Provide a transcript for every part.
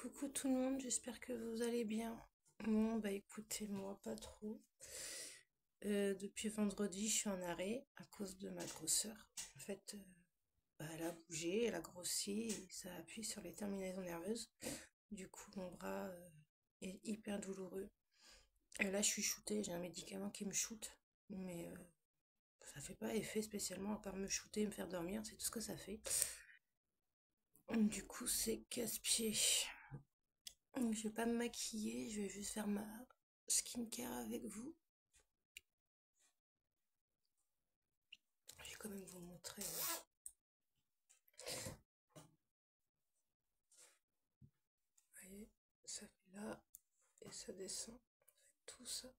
Coucou tout le monde, j'espère que vous allez bien. Bon, bah écoutez, moi pas trop. Depuis vendredi, je suis en arrêt à cause de ma grosseur. En fait, bah, elle a bougé, elle a grossi et ça appuie sur les terminaisons nerveuses. Du coup, mon bras est hyper douloureux. Et là, je suis shootée, j'ai un médicament qui me shoote, mais ça fait pas effet spécialement à part me shooter et me faire dormir, c'est tout ce que ça fait. Du coup, c'est casse-pied. Je vais pas me maquiller, je vais juste faire ma skincare avec vous. Je vais quand même vous montrer. Vous voyez, ça fait là et ça descend. Tout ça.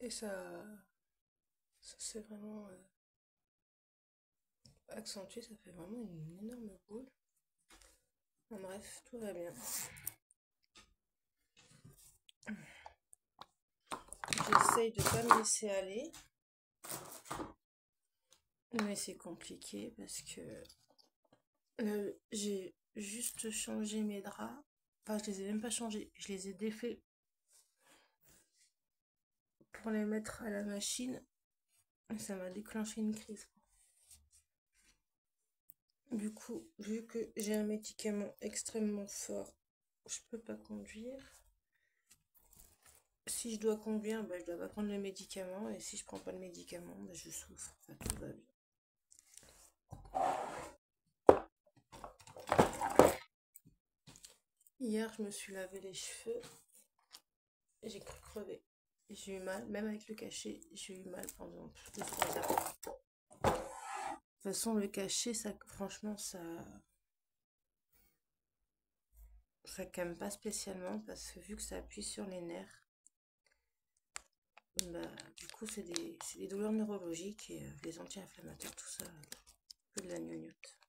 Et ça c'est vraiment accentué, ça fait vraiment une énorme boule. Enfin, bref, tout va bien. J'essaye de pas me laisser aller. Mais c'est compliqué parce que j'ai juste changé mes draps. Enfin, je les ai même pas changés. Je les ai défaits pour les mettre à la machine. Et ça m'a déclenché une crise. Du coup, vu que j'ai un médicament extrêmement fort, je peux pas conduire. Si je dois conduire, bah, je dois pas prendre le médicament. Et si je prends pas le médicament, bah, je souffre. Enfin, tout va bien. Hier, je me suis lavé les cheveux. J'ai cru crever. J'ai eu mal, même avec le cachet, j'ai eu mal pendant plus de 3 heures. De toute façon, le cachet, ça, franchement, ça calme pas spécialement parce que vu que ça appuie sur les nerfs, bah, du coup, c'est des douleurs neurologiques et les anti-inflammatoires, tout ça, que de la gnognotte.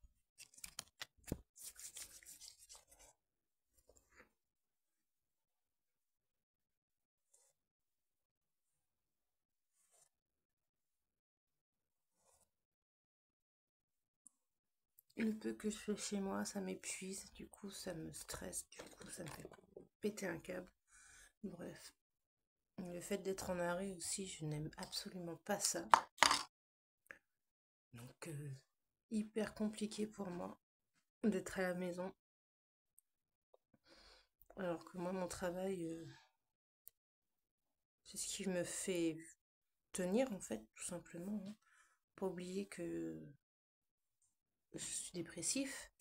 Le peu que je fais chez moi, ça m'épuise, du coup, ça me stresse, du coup, ça me fait péter un câble. Bref, le fait d'être en arrêt aussi, je n'aime absolument pas ça. Donc, hyper compliqué pour moi d'être à la maison. Alors que moi, mon travail, c'est ce qui me fait tenir, en fait, tout simplement, hein. Pas oublier que je suis dépressif.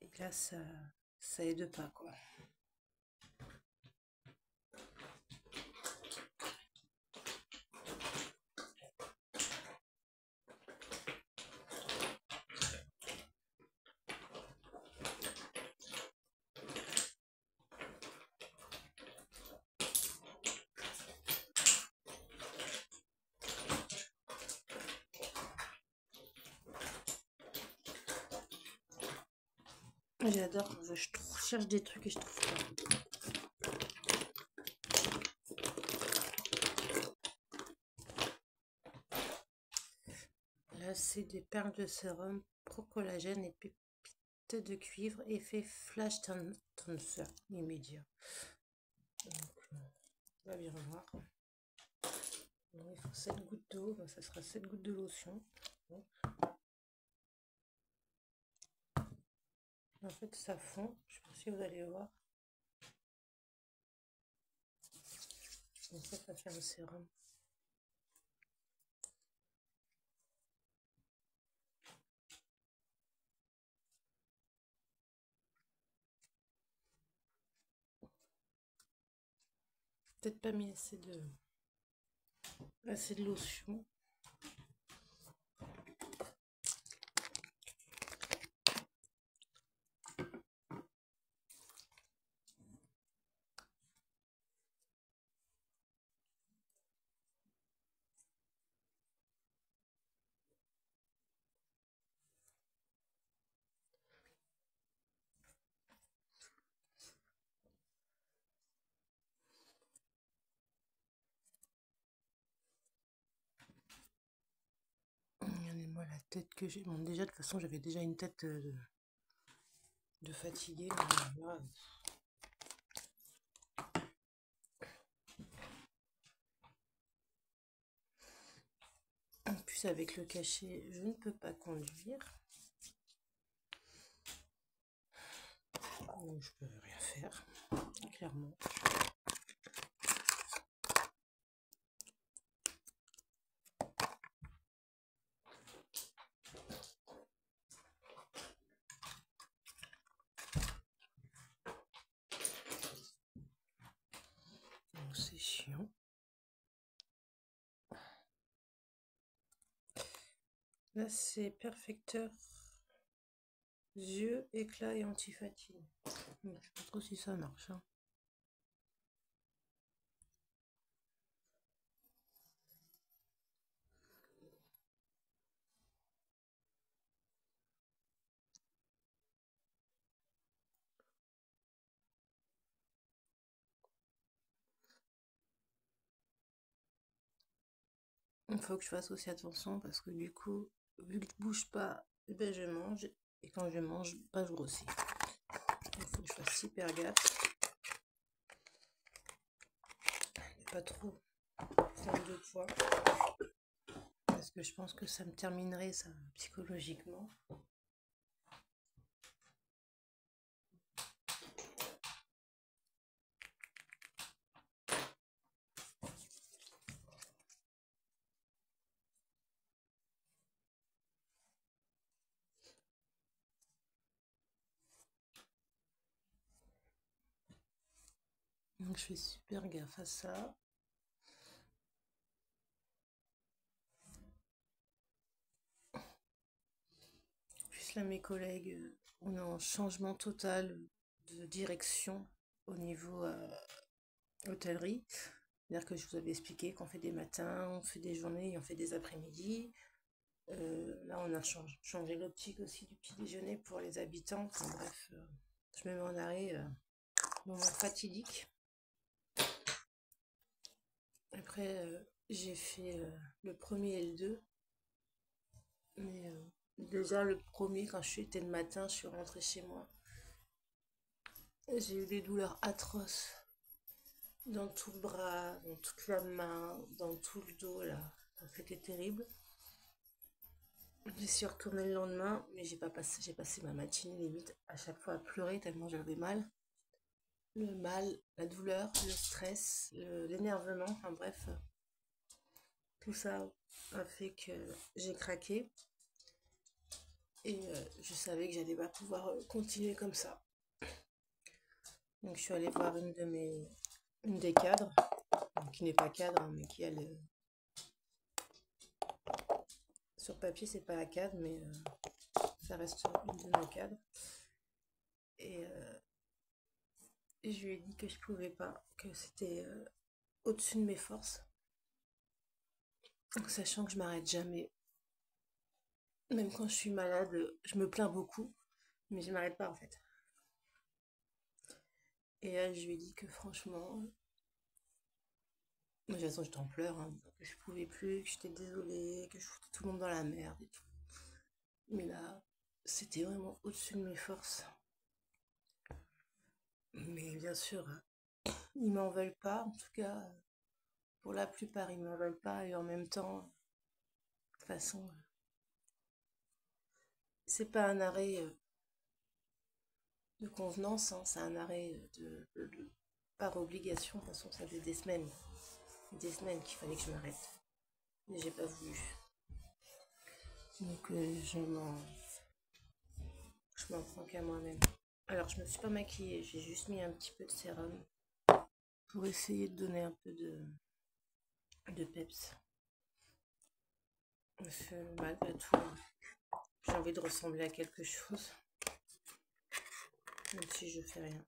Et là, ça aide pas, quoi. J'adore, cherche des trucs et je trouve pas. Là, c'est des perles de sérum pro-collagène et pépites de cuivre, effet flash tenseur immédiat. Donc, on va bien voir. Donc, il faut 7 gouttes d'eau, ben, ça sera 7 gouttes de lotion. Donc, en fait, ça fond, je sais pas si vous allez voir. Donc ça fait un sérum. Peut-être pas mis assez de lotion. la tête que j'ai. Bon, déjà, de toute façon, j'avais déjà une tête de fatiguée. Mais là, en plus, avec le cachet, je ne peux pas conduire. Donc, je peux rien faire, clairement. Donc, c'est chiant. Là, c'est perfecteur yeux, éclat et anti-fatigue. Je ne sais pas trop si ça marche. Hein. Il faut que je fasse aussi attention parce que du coup, vu que je bouge pas, eh ben je mange. Et quand je mange, bah, je grossis. Il faut que je fasse super gaffe. Pas trop prendre de poids. Parce que je pense que ça me terminerait ça psychologiquement. Donc je fais super gaffe à ça. Plus là mes collègues, on est en changement total de direction au niveau hôtellerie. C'est-à-dire que je vous avais expliqué qu'on fait des matins, on fait des journées et on fait des après-midi. Là on a changé l'optique aussi du petit déjeuner pour les habitants. Enfin bref, je me mets en arrêt, moment fatidique. Après, j'ai fait le premier et le 2. Mais déjà, le premier, quand j'étais le matin, je suis rentrée chez moi. J'ai eu des douleurs atroces dans tout le bras, dans toute la main, dans tout le dos, là. C'était terrible. Je suis retournée le lendemain, mais j'ai passé ma matinée limite à chaque fois à pleurer tellement j'avais mal. Le mal, la douleur, le stress, l'énervement, enfin bref, tout ça a fait que j'ai craqué. Et je savais que j'allais pas pouvoir continuer comme ça. Donc je suis allée voir une des cadres, qui n'est pas cadre, hein, mais qui a le... Sur papier, c'est pas la cadre, mais ça reste une de nos cadres. Et, et je lui ai dit que je pouvais pas, que c'était au-dessus de mes forces. Donc, sachant que je m'arrête jamais. Même quand je suis malade, je me plains beaucoup, mais je m'arrête pas en fait. Et là, je lui ai dit que franchement, de toute façon, j'étais en pleurs, hein, que je pouvais plus, que j'étais désolée, que je foutais tout le monde dans la merde et tout. Mais là, c'était vraiment au-dessus de mes forces. Mais bien sûr, ils m'en veulent pas. En tout cas, pour la plupart, ils m'en veulent pas. Et en même temps, de toute façon, c'est pas un arrêt de convenance, hein, c'est un arrêt par obligation. De toute façon, ça fait des semaines qu'il fallait que je m'arrête. Mais j'ai pas voulu. Donc, je m'en prends qu'à moi-même. Alors, je me suis pas maquillée, j'ai juste mis un petit peu de sérum pour essayer de donner un peu de peps. Parce que malgré tout, j'ai envie de ressembler à quelque chose, même si je fais rien.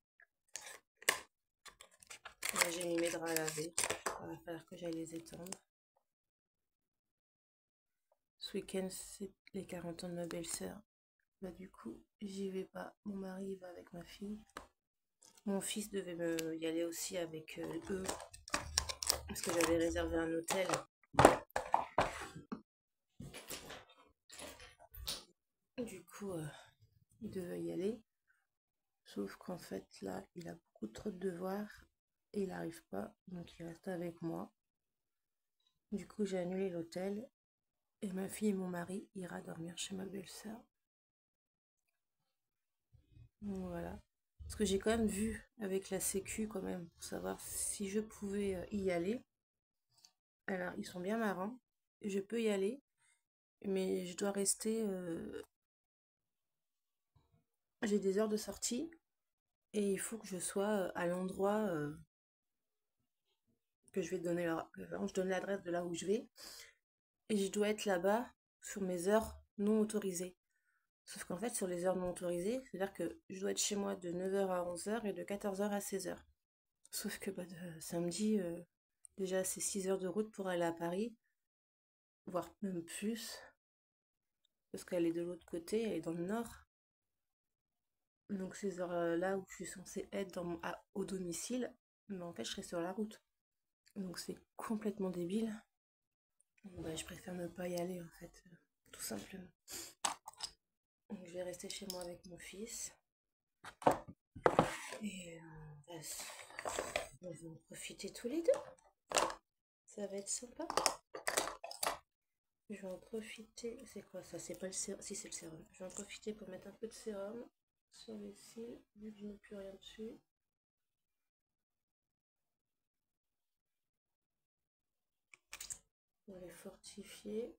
Là, j'ai mis mes draps à laver, il va falloir que j'aille les étendre. Ce week-end, c'est les 40 ans de ma belle-sœur. Bah, du coup, j'y vais pas. Mon mari va avec ma fille. Mon fils devait y aller aussi avec eux, parce que j'avais réservé un hôtel. Du coup, il devait y aller. Sauf qu'en fait, là, il a beaucoup trop de devoirs et il n'arrive pas. Donc, il reste avec moi. Du coup, j'ai annulé l'hôtel. Et ma fille et mon mari ira dormir chez ma belle-sœur. Donc, voilà. Parce que j'ai quand même vu avec la sécu quand même pour savoir si je pouvais y aller. Alors, ils sont bien marrants. Je peux y aller, mais je dois rester. J'ai des heures de sortie et il faut que je sois à l'endroit que je vais donner. Je donne l'adresse de là où je vais et je dois être là-bas sur mes heures non autorisées. Sauf qu'en fait, sur les heures non autorisées, c'est-à-dire que je dois être chez moi de 9h à 11h et de 14h à 16h. Sauf que bah, samedi, déjà, c'est 6 heures de route pour aller à Paris, voire même plus, parce qu'elle est de l'autre côté, elle est dans le nord. Donc ces heures-là où je suis censée être au domicile, mais en fait, je serai sur la route. Donc c'est complètement débile. Bah, je préfère ne pas y aller, en fait, tout simplement. Donc je vais rester chez moi avec mon fils. Et on va en profiter tous les deux. Ça va être sympa. Je vais en profiter. C'est quoi ça? C'est pas le sérum. Si, c'est le sérum. Je vais en profiter pour mettre un peu de sérum sur les cils, vu que je n'ai plus rien dessus. Pour les fortifier.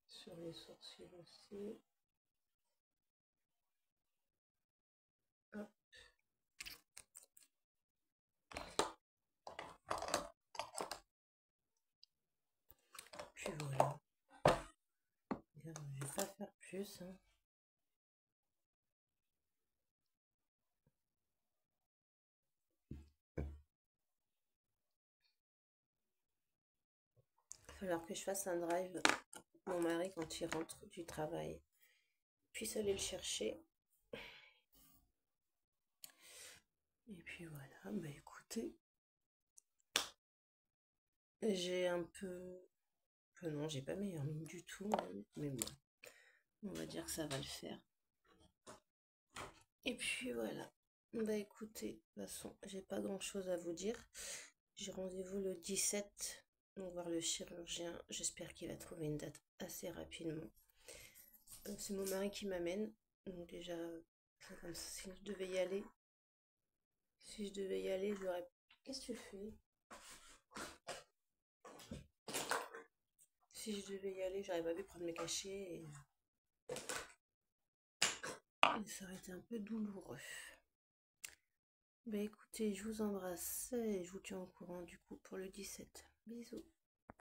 Sur les sourcils aussi. Hop. Puis voilà. Je vais pas faire plus. Hein. Il va falloir que je fasse un drive pour mon mari quand il rentre du travail. Puisse aller le chercher. Et puis voilà. Bah écoutez. J'ai un peu. Non, j'ai pas meilleure mine du tout. Mais bon. On va dire que ça va le faire. Et puis voilà. Bah écoutez, de toute façon, j'ai pas grand chose à vous dire. J'ai rendez-vous le 17, donc voir le chirurgien. J'espère qu'il va trouver une date assez rapidement. C'est mon mari qui m'amène. Donc déjà, c'est comme ça, si je devais y aller. Si je devais y aller, j'aurais. Qu'est-ce que tu fais? Si je devais y aller, j'aurais pas pu prendre mes cachets et ça aurait été un peu douloureux. Bah écoutez, je vous embrasse et je vous tiens au courant du coup pour le 17. Bisous.